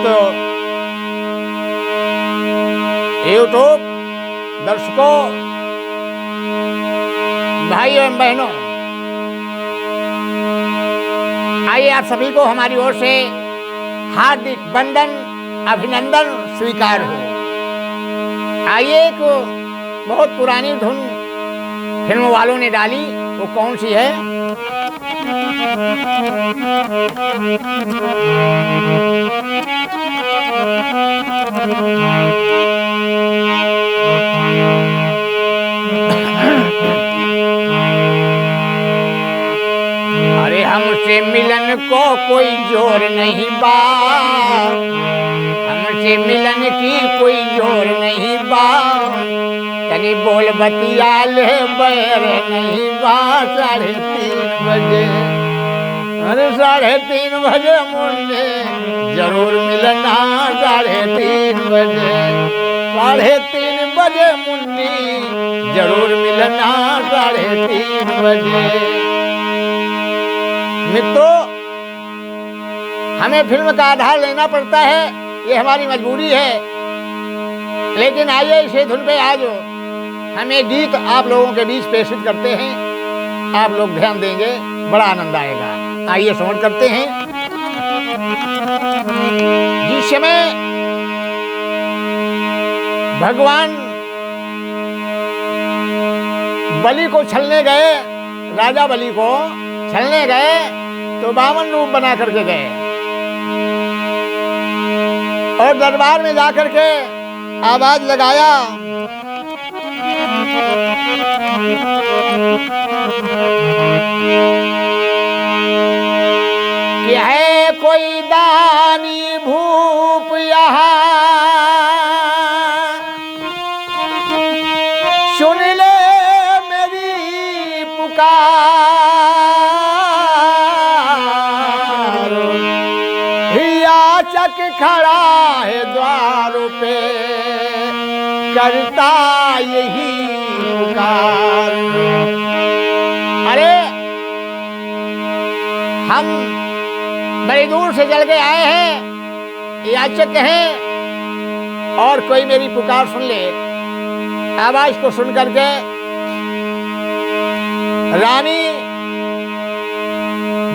समस्त यूट्यूब दर्शकों, भाइयों एवं बहनों, आइए आप सभी को हमारी ओर से हार्दिक वंदन, अभिनंदन स्वीकार हो। आइए, एक बहुत पुरानी धुन फिल्म वालों ने डाली, वो कौन सी है? अरे हमसे मिलन को कोई जोर नहीं बा, हमसे मिलन की कोई जोर नहीं बा, तनी बोल बतिया ले बैर नहीं बा। 3:30 बजे, अरे 3:30 बजे मुन्ने जरूर मिलना। 3:30 बजे, 3:30 बजे मुन्नी जरूर मिलना। 3:30 बजे। मित्रों, हमें फिल्म का आधार लेना पड़ता है, ये हमारी मजबूरी है। लेकिन आइए इसे धुन पे आज हम एक गीत आप लोगों के बीच पेशित करते हैं। आप लोग ध्यान देंगे, बड़ा आनंद आएगा। आइए श्रवण करते हैं। जिस समय भगवान बलि को छलने गए, राजा बलि को छलने गए, तो बामन रूप बना करके गए और दरबार में जाकर के आवाज लगाया, कि है कोई दानी भूप यहाँ, सुन ले मेरी पुकार। याचक खड़ा है द्वार पे, करता यही पुकार। अरे हम बड़ी दूर से चल के आए हैं, याचक हैं, और कोई मेरी पुकार सुन ले। आवाज को सुन करके रानी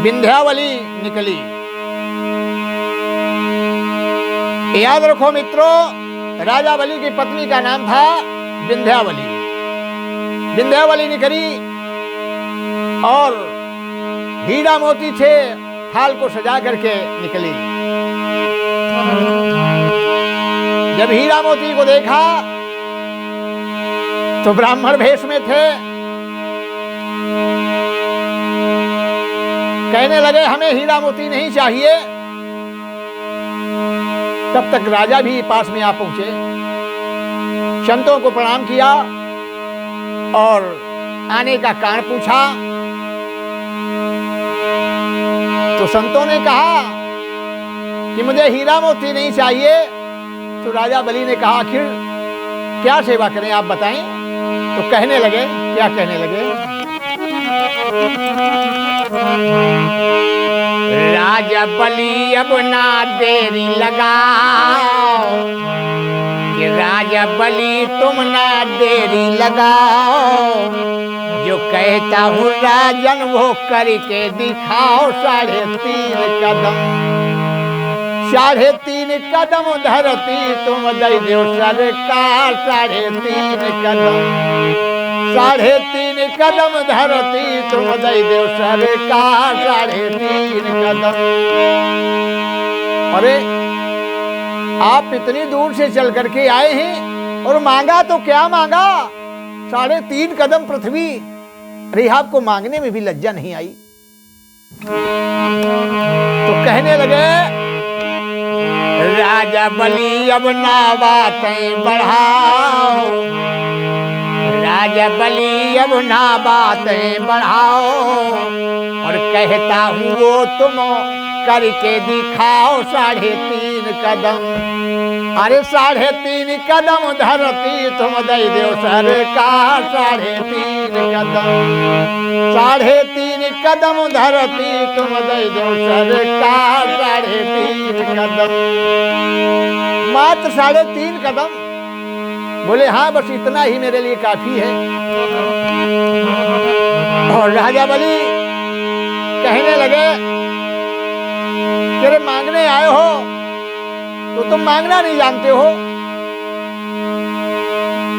विंध्यावली निकली। याद रखो मित्रों, राजा बलि की पत्नी का नाम था विंध्यावली। विंध्यावली निकली और हीरा मोती थे थाल को सजा करके निकली। जब हीरा मोती को देखा तो ब्राह्मण भेष में थे, कहने लगे हमें हीरा मोती नहीं चाहिए। तब तक राजा भी पास में आ पहुंचे, संतों को प्रणाम किया और आने का कारण पूछा। तो संतों ने कहा कि मुझे हीरा मोती नहीं चाहिए। तो राजा बलि ने कहा आखिर क्या सेवा करें, आप बताएं। तो कहने लगे, क्या कहने लगे? राजा बलि अब ना देरी लगाओ, कि राजा बलि तुम ना देरी लगाओ, जो कहता हूँ राजन वो करके दिखाओ। 3.5 कदम, 3.5 कदम धरती तुम दई दो सरकार। 3.5 कदम, 3.5 कदम धरती तुम दई दो सरकार। 3.5 कदम। अरे आप इतनी दूर से चल करके आए हैं और मांगा तो क्या मांगा? 3.5 कदम पृथ्वी। अरे आपको मांगने में भी लज्जा नहीं आई? तो कहने लगे राजा बलि अब ना बातें बढ़ाओ, राजा बलि अब ना बातें बढ़ाओ और कहता हूँ वो तुम करके दिखाओ 3.5 कदम। अरे 3.5 कदम धरती तुम दे दो सरकार 3.5 कदम। 3.5 कदम धरती तुम दे दो सरकार 3.5 कदम। मात्र 3.5 कदम। बोले हाँ बस इतना ही मेरे लिए काफी है। और राजा बलि कहने लगे तेरे मांगने आए हो तो तुम मांगना नहीं जानते हो।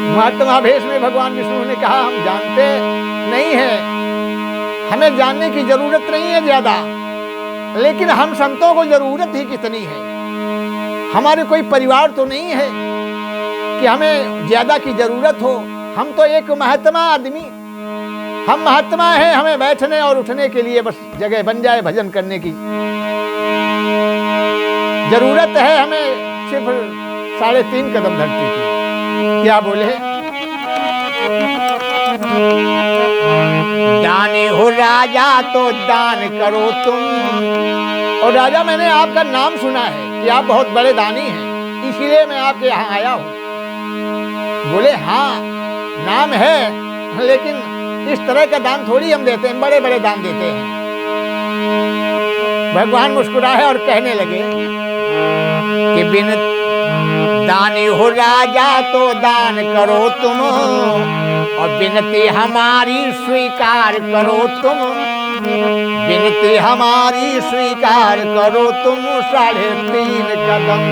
महात्मावेश में भगवान विष्णु ने कहा हम जानते नहीं है, हमें जानने की जरूरत नहीं है ज्यादा, लेकिन हम संतों को जरूरत ही कितनी है। हमारे कोई परिवार तो नहीं है कि हमें ज्यादा की जरूरत हो। हम तो एक महात्मा आदमी, हम महात्मा हैं, हमें बैठने और उठने के लिए बस जगह बन जाए भजन करने की। जरूरत है हमें सिर्फ 3.5 कदम धरती की। क्या बोले? दानी हो राजा तो दान करो तुम। और राजा मैंने आपका नाम सुना है कि आप बहुत बड़े दानी हैं, इसीलिए मैं आपके यहाँ आया हूँ। बोले हाँ नाम है, लेकिन इस तरह का दान थोड़ी हम देते हैं, बड़े बड़े दान देते हैं। भगवान मुस्कुराए और कहने लगे कि बिन दानी हो राजा तो दान करो तुम और विनती हमारी स्वीकार करो तुम। विनती हमारी स्वीकार करो तुम 3.5 कदम।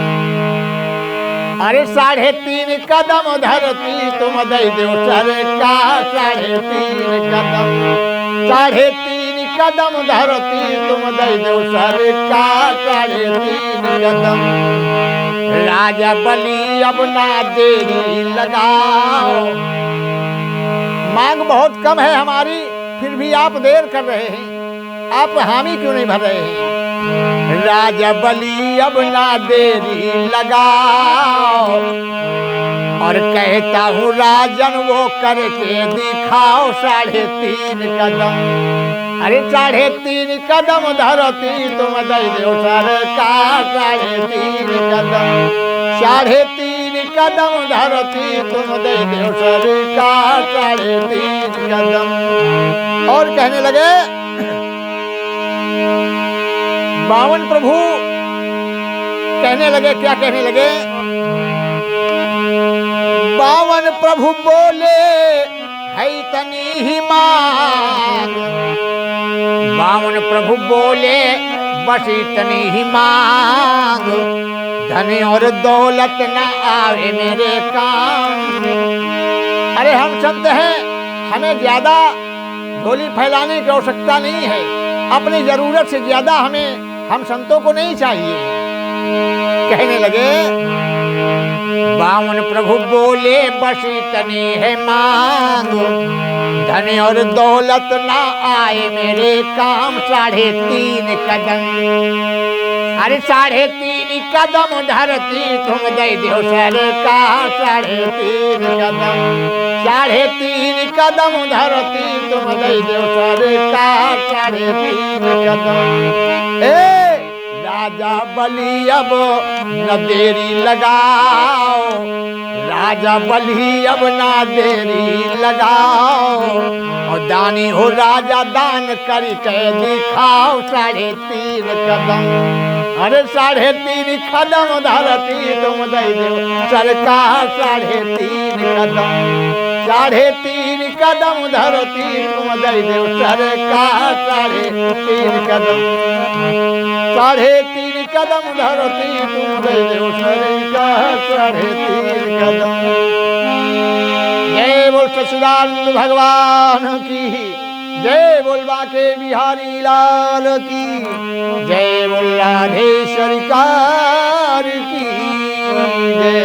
अरे 3.5 कदम धरती तुम दे दो सरकार 3.5 कदम। 3.5 कदम धरती तुम दे दो सरकार 3.5 कदम। राजा बलि अब ना देरी लगाओ। मांग बहुत कम है हमारी, फिर भी आप देर कर रहे हैं, आप हामी क्यों नहीं भर रहे हैं? राजा बलि अब ना देरी लगाओ और कहता हूँ राजन वो करके दिखाओ 3.5 कदम। अरे 3.5 कदम धरती तुम दे दो सरकार 3.5 कदम। 3.5 कदम धरती तुम दे दो सरकार 3.5 कदम। और कहने लगे बावन प्रभु कहने लगे, क्या कहने लगे? बावन प्रभु बोले है तनी ही मांग। बावन प्रभु बोले बस इतनी ही मांग, धन और दौलत न आवे मेरे काम। अरे हम संत हैं, हमें ज्यादा झोली फैलाने की आवश्यकता नहीं है। अपनी जरूरत से ज्यादा हम संतों को नहीं चाहिए। कहने लगे बावन प्रभु बोले बस इतनी है मांग, धन और दौलत ना आए मेरे काम 3.5 कदम। अरे 3.5 कदम धरती तुम दे दो सरकार 3.5 कदम। 3.5 कदम धरती तुम दे दो सरकार 3.5 कदम। राजा बलि अब न देरी लगाओ। राजा बलि अब ना देरी लगाओ और दानी हो राजा दान करके दिखाओ 3.5 कदम। अरे 3.5 कदम धरती तुम दे दो सरकार 3.5 कदम। 3.5 कदम धरती तुम दे दो सरकार 3.5 कदम। 3.5 कदम धरती तुम दे दो सरकार 3.5 कदम। जय बोल सच्चिदानंद भगवान की जय, बोल बांके बिहारी लाल की जय, बोल राधेश्वरी कार की जय।